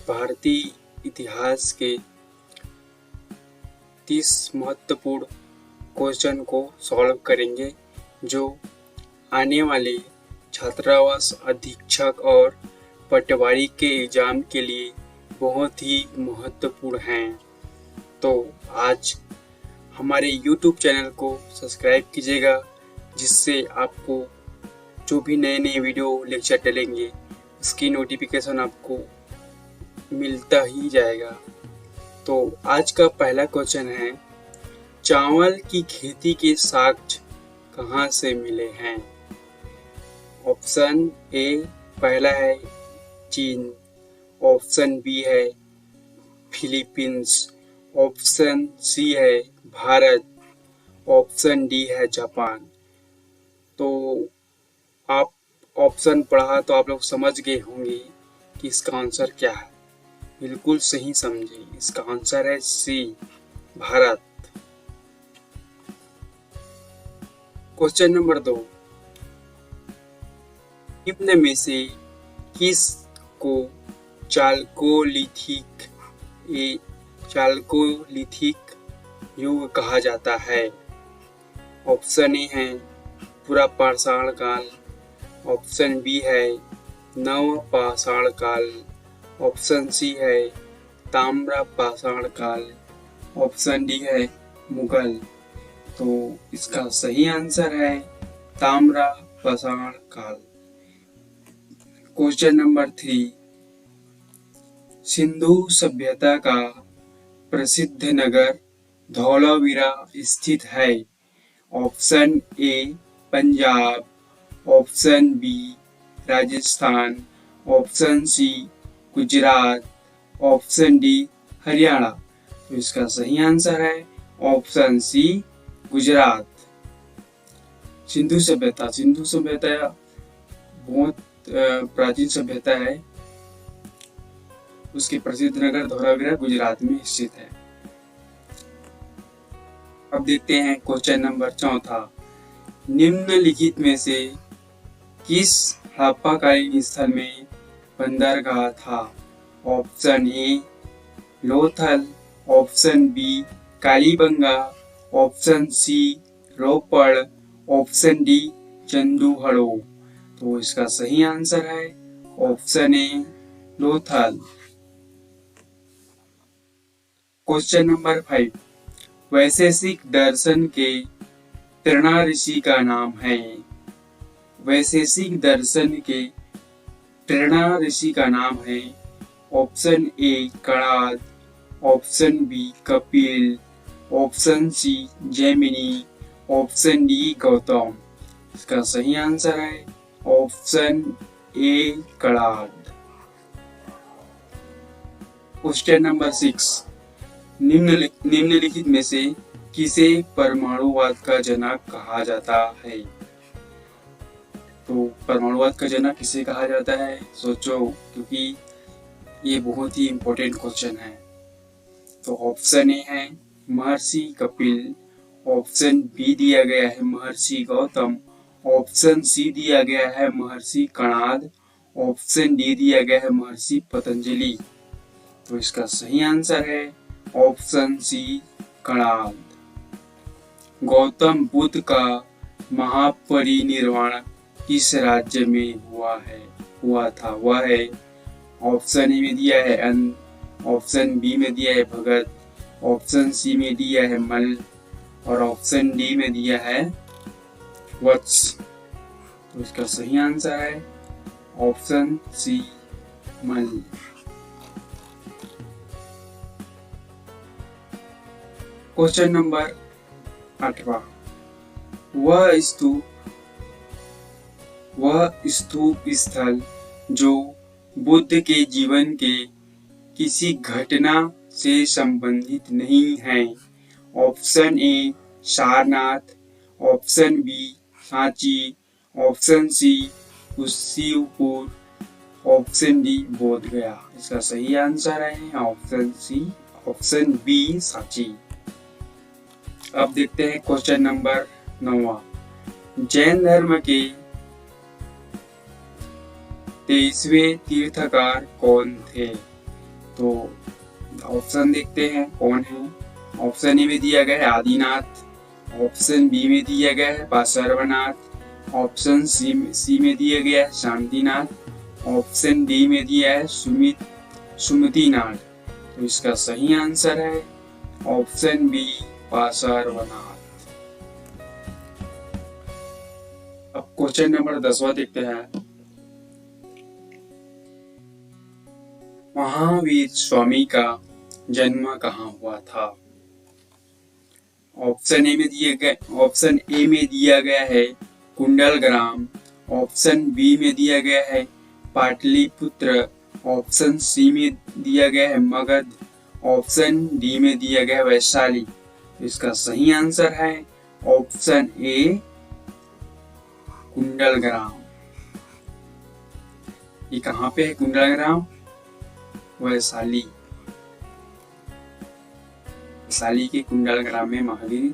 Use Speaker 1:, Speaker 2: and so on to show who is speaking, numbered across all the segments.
Speaker 1: भारतीय इतिहास के 30 महत्वपूर्ण क्वेश्चन को सॉल्व करेंगे, जो आने वाले छात्रावास अधीक्षक और पटवारी के एग्जाम के लिए बहुत ही महत्वपूर्ण हैं। तो आज हमारे YouTube चैनल को सब्सक्राइब कीजिएगा, जिससे आपको जो भी नए नए वीडियो लेक्चर डलेंगे उसकी नोटिफिकेशन आपको मिलता ही जाएगा। तो आज का पहला क्वेश्चन है, चावल की खेती के साक्ष्य कहाँ से मिले हैं? ऑप्शन ए पहला है चीन, ऑप्शन बी है फिलीपींस, ऑप्शन सी है भारत, ऑप्शन डी है जापान। तो आप ऑप्शन पढ़ा तो आप लोग समझ गए होंगे कि इसका आंसर क्या है। बिल्कुल सही समझे, इसका आंसर है सी, भारत। क्वेश्चन नंबर 2, निम्न में से किस को चालकोलिथिक युग कहा जाता है? ऑप्शन ए है पुरापाषाण काल, ऑप्शन बी है नवपाषाण काल, ऑप्शन सी है ताम्रपाषाण काल, ऑप्शन डी है मुगल। तो इसका सही आंसर है ताम्रपाषाण काल। क्वेश्चन नंबर 3, सिंधु सभ्यता का प्रसिद्ध नगर धौलावीरा स्थित है। Option A Punjab, option B Rajasthan, option C Gujarat, option D Haryana. तो इसका सही आंसर है ऑप्शन सी गुजरात। सिंधु सभ्यता बहुत प्राचीन सभ्यता है। उसके प्रसिद्ध नगर धौलावीरा गुजरात में स्थित है। अब देखते हैं क्वेश्चन नंबर 4, निम्नलिखित में से किस हड़प्पाकालीन स्थल में बंदरगाह था? Option A Lothal, option B Kalibanga, option C Ropar, option D Chanhudaro. तो इसका सही आंसर है option A Lothal. Question number 5, Vaisheshika दर्शन के प्रेरणा ऋषि का नाम है? वैशेषिक दर्शन के प्रेरणा ऋषि का नाम है। Option A Kanad, option B Kapil, option C Jaimini, option D Gautam. इसका सही आंसर है option A Kanad. Question number 6, निम्नलिखित में से किसे परमाणुवाद का जनक कहा जाता है? तो परमाणुवाद का जनक किसे कहा जाता है? सोचो, क्योंकि ये बहुत ही इम्पोर्टेंट क्वेश्चन है। तो ऑप्शन ए है महर्षि कपिल, ऑप्शन बी दिया गया है महर्षि गौतम, ऑप्शन सी दिया गया है महर्षि कणाद, ऑप्शन डी दिया गया है महर्षि पतंजलि। तो इसका सही आंसर है ऑप्शन सी कणाद। गौतम बुद्ध का महापरिनिर्वाण किस राज्य में हुआ था? वह है ऑप्शन ए में दिया है अन, ऑप्शन बी में दिया है भगत, ऑप्शन सी में दिया है मल और ऑप्शन डी में दिया है वत्स। तो इसका सही आंसर है ऑप्शन सी मल। क्वेश्चन नंबर 8, वह स्तूप स्थल जो बुद्ध के जीवन के किसी घटना से संबंधित नहीं है। Option A Sarnath, option B Sanchi, option C Shivpur, option D Bodh Gaya. इसका सही आंसर है option C, option B Sanchi. अब देखते हैं क्वेश्चन नंबर 9, जैन धर्म के 23वें तीर्थकार कौन थे? तो ऑप्शन देखते हैं कौन है। ऑप्शन ए में दिया गया है आदिनाथ, ऑप्शन बी में दिया गया है पार्श्वनाथ, ऑप्शन सी में दिया गया है शांतिनाथ, ऑप्शन डी में दिया है सुमतिनाथ। तो इसका सही आंसर है ऑप्शन बी पार्श्वनाथ। अब क्वेश्चन नंबर 10वां देखते हैं। महावीर स्वामी का जन्म कहाँ हुआ था? ऑप्शन ए में दिया गया है कुंडलग्राम, ऑप्शन बी में दिया गया है पाटलिपुत्र, ऑप्शन सी में दिया गया है मगध, ऑप्शन डी में दिया गया है वैशाली। इसका सही आंसर है ऑप्शन ए कुंडलग्राम। ये कहाँ पे है कुंडलग्राम? वैशाली के कुंडलग्राम में महावीर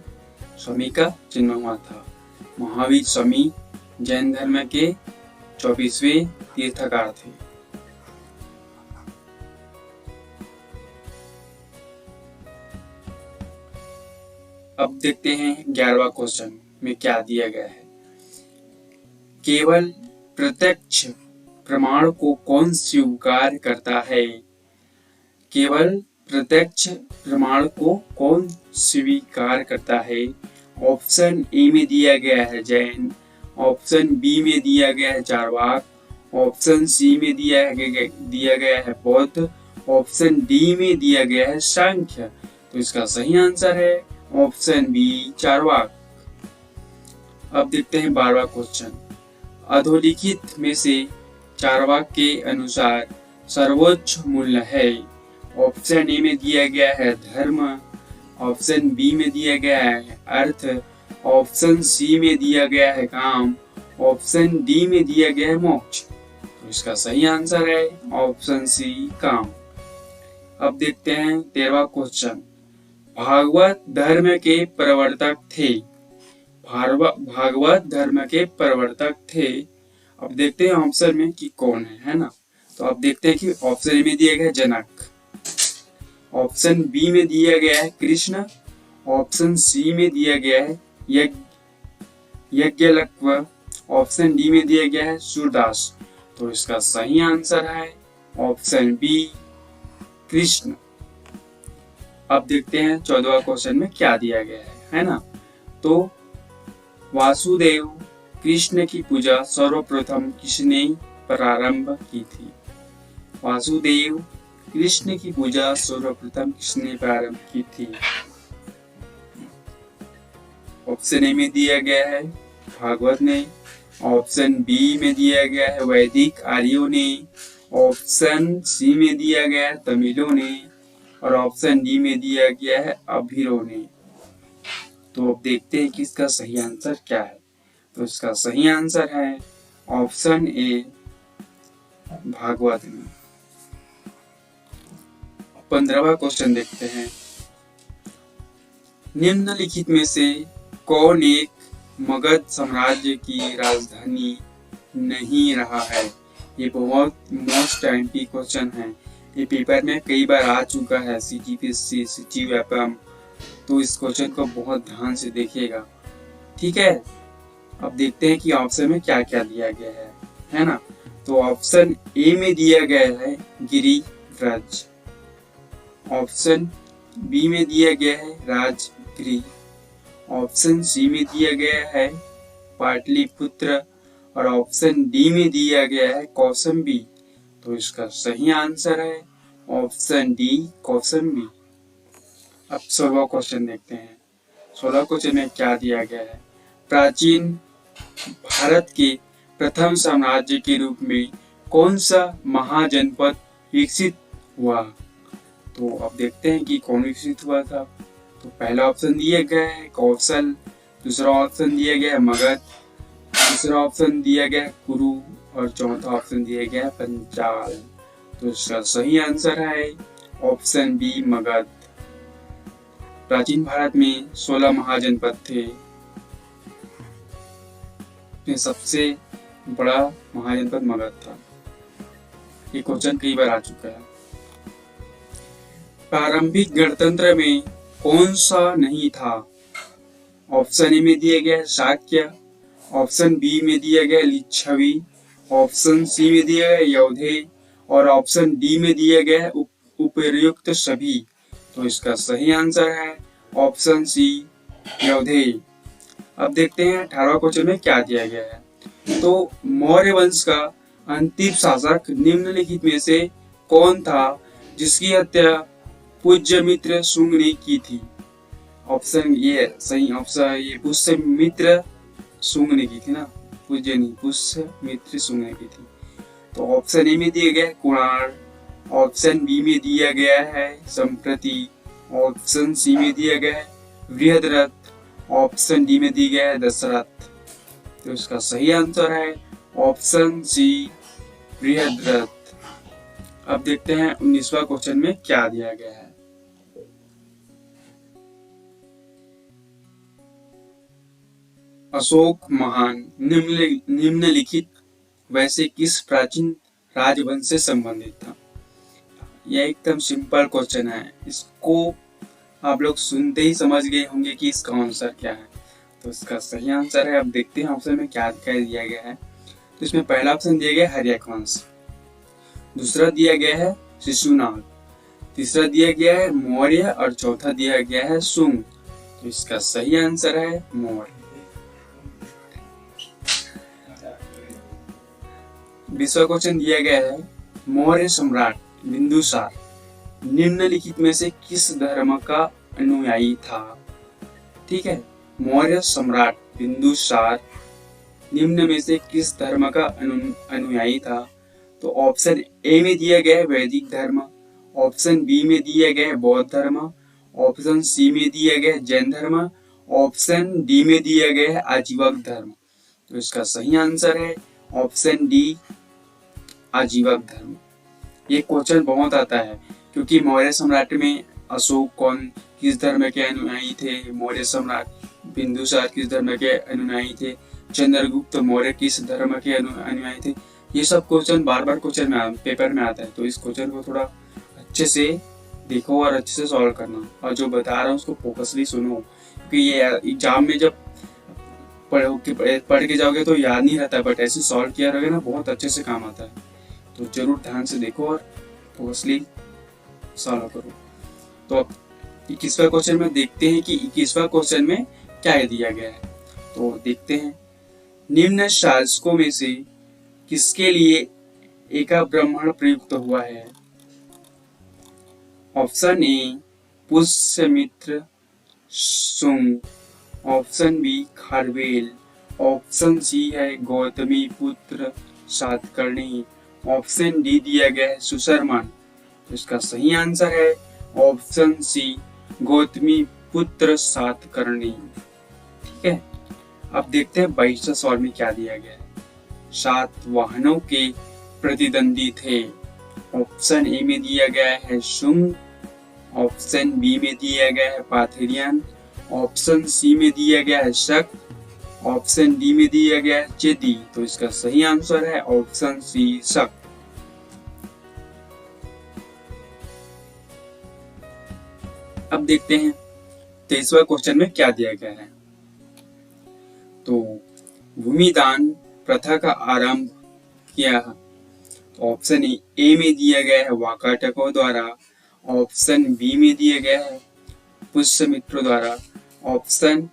Speaker 1: स्वामी का जन्म हुआ था। महावीर स्वामी जैन धर्म के 24वें तीर्थकार थे। अब देखते हैं 11वां क्वेश्चन में क्या दिया गया है। केवल प्रत्यक्ष प्रमाण को कौन स्वीकार करता है? केवल प्रत्यक्ष प्रमाण को कौन स्वीकार करता है? ऑप्शन ए में दिया गया है जैन, ऑप्शन बी में दिया गया है चारवाक, ऑप्शन सी में दिया गया है बौद्ध, ऑप्शन डी में दिया गया है सांख्य। तो इसका सही आंसर है ऑप्शन बी चारवाक। अब देखते हैं 12वां क्वेश्चन। अधोलिखित में से चारवाक के अनुसार सर्वोच्च मूल्य है। ऑप्शन ए में दिया गया है धर्म, ऑप्शन बी में दिया गया है अर्थ, ऑप्शन सी में दिया गया है काम, ऑप्शन डी में दिया गया है मोक्ष। तो इसका सही आंसर है ऑप्शन सी काम। अब देखते हैं 13वां क्वेश्चन। भागवत धर्म के प्रवर्तक थे। भागवत धर्म के प्रवर्तक थे। अब देखते हैं ऑप्शन में कि कौन है ना। तो अब देखते हैं कि ऑप्शन ए में दिया गया है जनक, ऑप्शन बी में दिया गया है कृष्ण, ऑप्शन सी में दिया गया है यज्ञवल्क्य, ऑप्शन डी में दिया गया है सूरदास। तो इसका सही आंसर है ऑप्शन बी कृष्ण। अब देखते हैं 14वां क्वेश्चन में क्या दिया गया है ना। तो वासुदेव कृष्ण की पूजा सर्वप्रथम किसने प्रारंभ की थी? वासुदेव कृष्ण की पूजा सर्वप्रथम किसने प्रारंभ की थी? ऑप्शन ए में दिया गया है भागवत ने, ऑप्शन बी में दिया गया है वैदिक आर्यों ने, ऑप्शन सी में दिया गया है तमिलों ने, और ऑप्शन डी में दिया गया है अभीरों ने। तो अब देखते हैं कि इसका सही आंसर क्या है। तो इसका सही आंसर है ऑप्शन ए भागवत में। 15वां क्वेश्चन देखते हैं। निम्नलिखित में से कौन एक मगध साम्राज्य की राजधानी नहीं रहा है? ये बहुत मोस्ट एमपी क्वेश्चन है। ये पेपर में कई बार आ चुका है, CGPSC, सिटी व्यापम। तो इस क्वेश्चन को बहुत ध्यान से देखिएगा, ठीक है। अब देखते हैं कि ऑप्शन में क्या क्या दिया गया है ना। तो ऑप्शन ए में दिया गया है गिरिव्रज, ऑप्शन बी में दिया गया है राजगिरी, ऑप्शन सी में दिया गया है पाटलिपुत्र, और ऑप्शन डी में दिया गया है कौशाम्बी। तो इसका सही आंसर है ऑप्शन डी कौशाम्बी। अब 16वां क्वेश्चन देखते हैं। 16वां क्वेश्चन में क्या दिया गया है। प्राचीन भारत के प्रथम साम्राज्य के रूप में कौन सा महाजनपद विकसित हुआ? तो अब देखते हैं कि कौन विकसित हुआ था। तो पहला ऑप्शन दिया गया है कौशल, दूसरा ऑप्शन दिया गया है मगध, तीसरा ऑप्शन दिया गया है कुरु, और चौथा ऑप्शन दिया गया है पंचाल। तो इसका सही आंसर है ऑप्शन बी मगध। प्राचीन भारत में 16 महाजनपद थे। सबसे बड़ा महाजनपद मगध था। ये क्वेश्चन कई बार आ चुका है। प्रारंभिक गणतंत्र में कौन सा नहीं था? ऑप्शन ए में दिया गया है शाक्य, ऑप्शन बी में दिया गया है लिच्छवी, ऑप्शन सी में दिया गया है यौधेय और ऑप्शन डी में दिया गया है उपर्युक्त सभी। तो इसका सही आंसर है ऑप्शन सी यौधेय। अब देखते हैं 18वां क्वेश्चन में क्या दिया गया है। तो मौर्य वंश का अंतिम शासक निम्नलिखित में से कौन था जिसकी हत्या पुष्यमित्र शुंग ने की थी? ऑप्शन ये सही ऑप्शन ये पुष्यमित्र शुंग ने की थी ना, पुष्य नहीं, पुष्यमित्र शुंग ने की थी। तो ऑप्शन ए में दिया गया है कुणाल, ऑप्शन बी में दिया गया है संप्रति, ऑप्शन सी में दिया गया है बृहद्रथ, ऑप्शन डी में दिया गया है दशरथ। तो इसका सही आंसर है ऑप्शन सी बृहद्रथ। अब देखते हैं 19वां क्वेश्चन में क्या दिया गया है। अशोक महान निम्नलिखित वैसे किस प्राचीन राजवंश से संबंधित था? यह एकदम सिंपल क्वेश्चन है, इसको आप लोग सुनते ही समझ गए होंगे कि इसका आंसर क्या है। तो इसका सही आंसर है, अब देखते हैं ऑप्शन में क्या दिया गया है। तो इसमें पहला ऑप्शन दिया गया है हर्यक वंश, दूसरा दिया गया है शिशुनाग, तीसरा दिया गया है मौर्य और चौथा दिया गया है शुंग। तो इसका सही आंसर है मौर्य। 20वां क्वेश्चन दिया गया है मौर्य सम्राट बिंदुसार निम्नलिखित में से किस धर्म का अनुयायी था? ठीक है, मौर्य सम्राट बिंदुसार निम्न में से किस धर्म का अनुयायी था? तो ऑप्शन ए में दिया गया है वैदिक धर्म, ऑप्शन बी में दिया गया है बौद्ध धर्म, ऑप्शन सी में दिया गया है जैन धर्म, ऑप्शन डी में दिया गया है आजीवक धर्म। तो इसका सही आंसर है ऑप्शन डी आजीवक धर्म। ये क्वेश्चन बहुत आता है क्योंकि मौर्य सम्राट में अशोक कौन किस धर्म के अनुयायी थे, मौर्य सम्राट बिंदुसार किस धर्म के अनुयायी थे, चंद्रगुप्त मौर्य किस धर्म के अनुयायी थे। ये सब क्वेश्चन बार बार क्वेश्चन में पेपर में आता है। तो इस क्वेश्चन को थोड़ा अच्छे से देखो और अच्छे से सॉल्व करना, और जो बता रहा हूँ उसको फोकसली सुनो, क्योंकि ये एग्जाम में जब पढ़ के जाओगे तो याद नहीं रहता, बट ऐसे सॉल्व किया रहोगे ना बहुत अच्छे से काम आता है। तो जरूर ध्यान से देखो और फोकसली सॉल्व करो। तो अब 21वां क्वेश्चन में देखते हैं कि 21वां क्वेश्चन में क्या दिया गया है। तो देखते हैं, निम्न शासकों में से किसके लिए एका ब्राह्मण प्रयुक्त हुआ है? Option A Pushyamitra Shunga, option B Kharavela, option C है गौतमी पुत्र सातकर्णी, ऑप्शन डी दिया गया है सुशर्मन। तो इसका सही आंसर है ऑप्शन सी गौतमी पुत्र सातकर्णी। ठीक है, अब देखते हैं 22वें सवाल में क्या दिया गया है। सातवाहनों के प्रतिद्वंदी थे। ऑप्शन ए में दिया गया है शुंग, ऑप्शन बी में दिया गया है पाथेरियन, ऑप्शन सी में दिया गया है शक, ऑप्शन डी में दिया गया है चेदी। तो इसका सही आंसर है ऑप्शन सी शक। अब देखते हैं 23वां क्वेश्चन में क्या दिया गया है। तो भूमिदान प्रथा का आरंभ किया। ऑप्शन ए में दिया गया है वाकाटकों द्वारा, ऑप्शन बी में दिया गया है पुष्यमित्रों द्वारा, ऑप्शन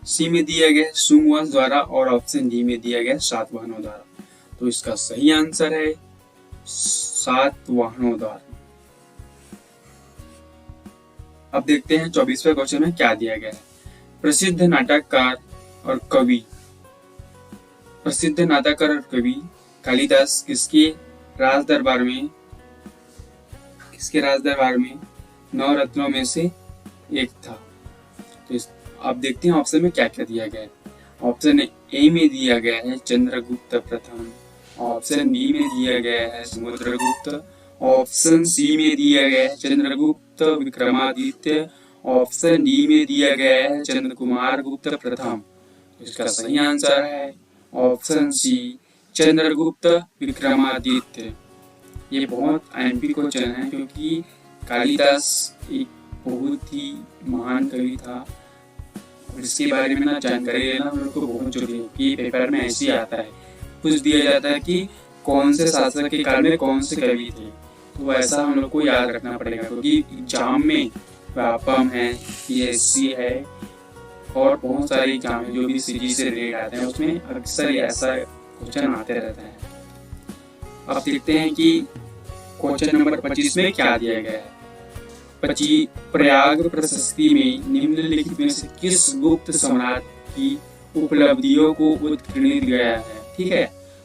Speaker 1: सी में दिया गया है शुंग वंश द्वारा और ऑप्शन डी में दिया गया है सातवाहनों द्वारा। तो इसका सही आंसर है सातवाहनों द्वारा। अब देखते हैं 24वें क्वेश्चन में क्या दिया गया है। प्रसिद्ध नाटककार और कवि कालिदास किसके राज दरबार में 9 रत्नों में से एक था? तो अब देखते हैं ऑप्शन में क्या क्या दिया गया है। ऑप्शन ए में दिया गया है चंद्रगुप्त प्रथम, ऑप्शन बी में दिया गया है समुद्रगुप्त, ऑप्शन सी में दिया गया है चंद्रगुप्त विक्रमादित्य, ऑप्शन डी में दिया गया है चंद्रकुमार गुप्त प्रथम। इसका सही आंसर है ऑप्शन सी चंद्रगुप्त विक्रमादित्य। ये बहुत एमपी क्वेश्चन है क्योंकि कालिदास एक बहुत ही महान कवि था और इसके बारे में ना जानकारी लेना हम लोग को बहुत जरूरी है कि पेपर में ऐसे ही आता है, कुछ दिया जाता है कि कौन से शासक के काल में कौन से कवि थे, तो ऐसा हम लोग को याद रखना पड़ेगा क्योंकि एग्जाम में व्यापम है, पीएससी है और बहुत सारे एग्जाम है जो भी सीरीज से रिलेटेड आते हैं उसमें अक्सर ऐसा क्वेश्चन आते रहता है। अब देखते हैं कि क्वेश्चन नंबर 25 में क्या दिया गया है। प्रयाग प्रशस्ति में निम्नलिखित में से किस गुप्त सम्राट की उपलब्धियों को उत्कीर्णित गया है। ठीक है,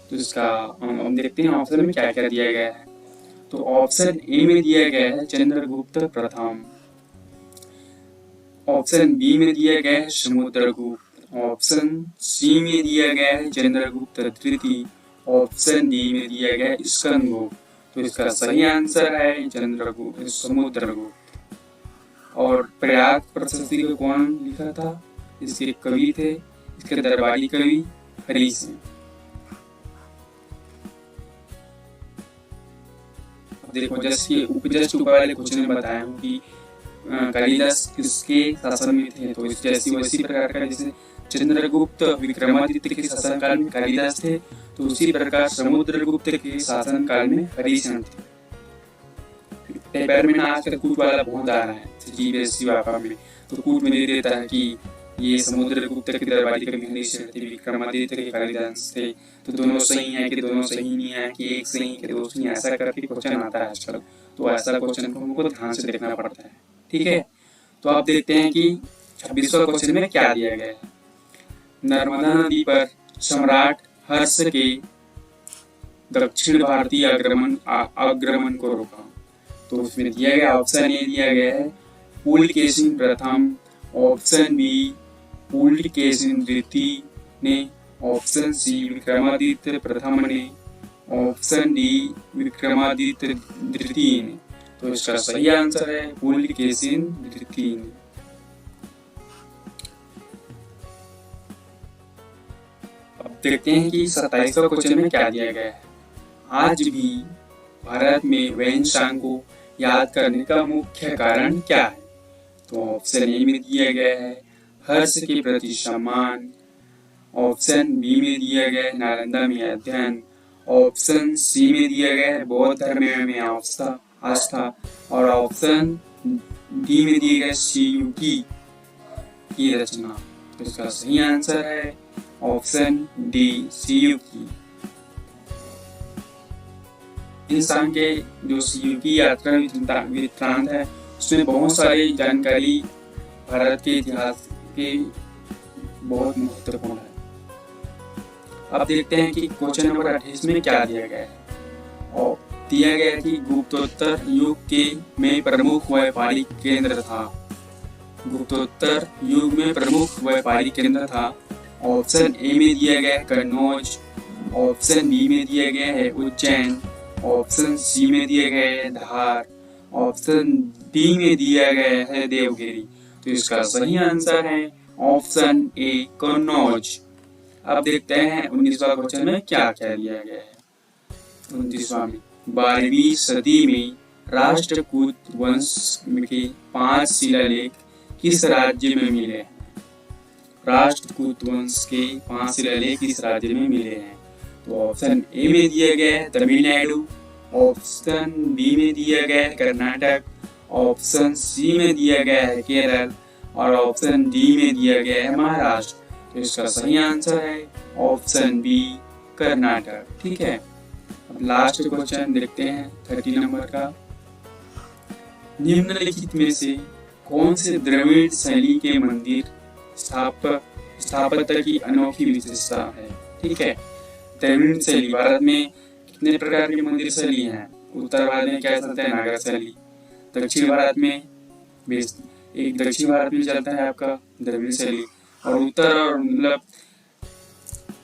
Speaker 1: तो इसका हम देखते हैं ऑप्शन में क्या क्या दिया गया है। तो ऑप्शन ए में दिया गया है चंद्रगुप्त प्रथम, ऑप्शन बी में दिया गया है समुद्रगुप्त, ऑप्शन सी में दिया गया है चंद्रगुप्त तृतीय, ऑप्शन डी में दिया गया है स्कंदगुप्त। तो इसका सही आंसर है चंद्रगुप्त समुद्रगुप्त। और प्रयाग प्रशस्ति को कौन लिखा था, इसके कवि थे, इसके दरबारी कवि हरीश हैं। देखो जस्ट ऊपर वाले क्वेश्चन में बताया हूँ कि कालिदास किसके शासन में थे, तो जैसी वैसी प्रकार का जैसे चंद्रगुप्त विक्रमादित्य के शासन काल में कालिदास थे, तो उसी प्रकार समुद्रगुप्त के शासन काल में हरिशचंद्र थे। पेपर में ना आजकल कूट वाला बहुत आ रहा है जीपीएससी वापा में, तो कूट में दे देता है कि ये समुद्रगुप्त के दरबारी कवि हरिशचंद्र थे, विक्रमादित्य के कालिदास थे, तो दोनों सही है कि दोनों सही नहीं है कि एक सही कि दो सही, ऐसा करके क्वेश्चन आता है आजकल। तो ऐसा क्वेश्चन को हमको ध्यान से देखना पड़ता है। ठीक है, तो आप देखते हैं कि 26वां क्वेश्चन में क्या दिया गया है। नर्मदा नदी पर सम्राट हर्ष के दक्षिण भारतीय आक्रमण को रोका, तो उसमें दिया गया ऑप्शन ए दिया गया है पुलकेशिन प्रथम, ऑप्शन बी पुलकेशिन द्वितीय ने, ऑप्शन सी विक्रमादित्य प्रथम ने, ऑप्शन डी विक्रमादित्य द्वितीय ने। तो इसका सही आंसर है पुलकेशिन द्वितीय ने। अब देखते हैं कि 27वां क्वेश्चन में क्या दिया गया है। आज भी भारत में वेंशांग को याद करने का मुख्य कारण क्या है। तो ऑप्शन ए में दिया गया है हर्ष के प्रति सम्मान, ऑप्शन बी में दिया गया है नालंदा में अध्ययन, ऑप्शन सी में दिया गया है बौद्ध धर्म में आस्था और ऑप्शन डी में दिया गया सीयूकी की रचना। तो इसका सही आंसर है ऑप्शन डी सीयूकी। इंसान के जो सीयूकी यात्रा वृत्तांत है उसमें बहुत सारी जानकारी भारत के इतिहास के बहुत महत्वपूर्ण है। अब देखते हैं कि क्वेश्चन नंबर 28 में क्या दिया गया है। और दिया गया कि गुप्तोत्तर युग के में प्रमुख व्यापारिक केंद्र था, गुप्तोत्तर युग में प्रमुख व्यापारिक केंद्र था। ऑप्शन ए में दिया गया है कन्नौज, ऑप्शन बी में दिया गया है उज्जैन, ऑप्शन सी में दिया गया है धार, ऑप्शन डी में दिया गया है देवगिरी। तो इसका सही आंसर है ऑप्शन ए कन्नौज। अब देखते हैं 19वां क्वेश्चन में क्या क्या दिया गया है। 29वां में 12वीं सदी में राष्ट्रकूट वंश के 5 शिलालेख किस राज्य में मिले हैं। राष्ट्रकूट वंश के 5 शिलालेख किस राज्य में मिले हैं। तो ऑप्शन ए में दिया गया है तमिलनाडु, ऑप्शन बी में दिया गया है कर्नाटक, ऑप्शन सी में दिया गया है केरल और ऑप्शन डी में दिया गया है महाराष्ट्र। तो इसका सही आंसर है ऑप्शन बी कर्नाटक। ठीक है, अब लास्ट क्वेश्चन देखते हैं 30 नंबर का। निम्नलिखित में से कौन से द्रविड़ शैली के मंदिर स्थापत्य की अनोखी विशेषता है। ठीक है, द्रविड़ शैली भारत में कितने प्रकार की मंदिर शैली हैं। उत्तर भारत में क्या चलता है नागर शैली, दक्षिण भारत में दक्षिण भारत में चलता है आपका द्रविड़ शैली और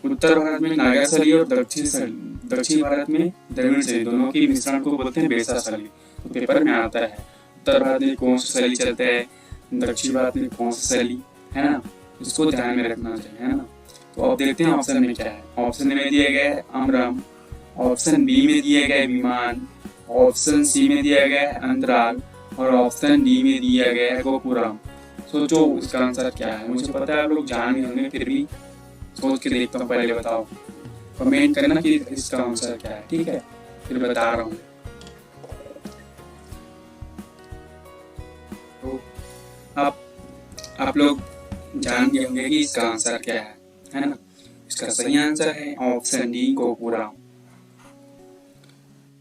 Speaker 1: उत्तर भारत में नागर शैली और दक्षिण भारत में द्रविड़ शैली, दोनों की मिश्रण को बोलते हैं बेसा शैली। तो पेपर में आता है उत्तर भारत में कौन सा शैली चलता है, दक्षिण भारत में कौन सा शैली, है ना, इसको ध्यान में रखना चाहिए, है ना। तो अब देखते हैं ऑप्शन में क्या है। ऑप्शन में दिया गया है अमरम, ऑप्शन बी में दिया गया है विमान, ऑप्शन सी में दिया गया है अंतराल, और ऑप्शन डी में दिया गया है गोपुरम। सोचो इसका आंसर क्या है। मुझे पता है आप लोग जान भी होंगे, फिर भी सोच के देखता हूँ, पहले बताओ। कमेंट करना कि इसका आंसर क्या है, ठीक है? फिर बता रहा हूँ। तो आप लोग जान गए होंगे कि इसका आंसर क्या है ना? इसका सही आंसर है ऑप्शन डी गोपुरम।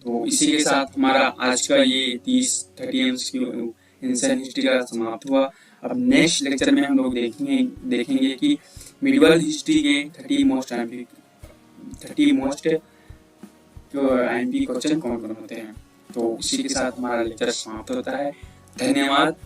Speaker 1: तो इसी के साथ हमारा आज का ये 30 एंशिएंट हिस्ट्री का समाप्त हुआ। अब नेक्स्ट लेक्चर में हम लोग देखेंगे कि मिडिवल हिस्ट्री के 30 मोस्ट आईएमपी क्वेश्चन कौन कौन होते हैं। तो इसी के साथ हमारा लेक्चर समाप्त होता है। धन्यवाद।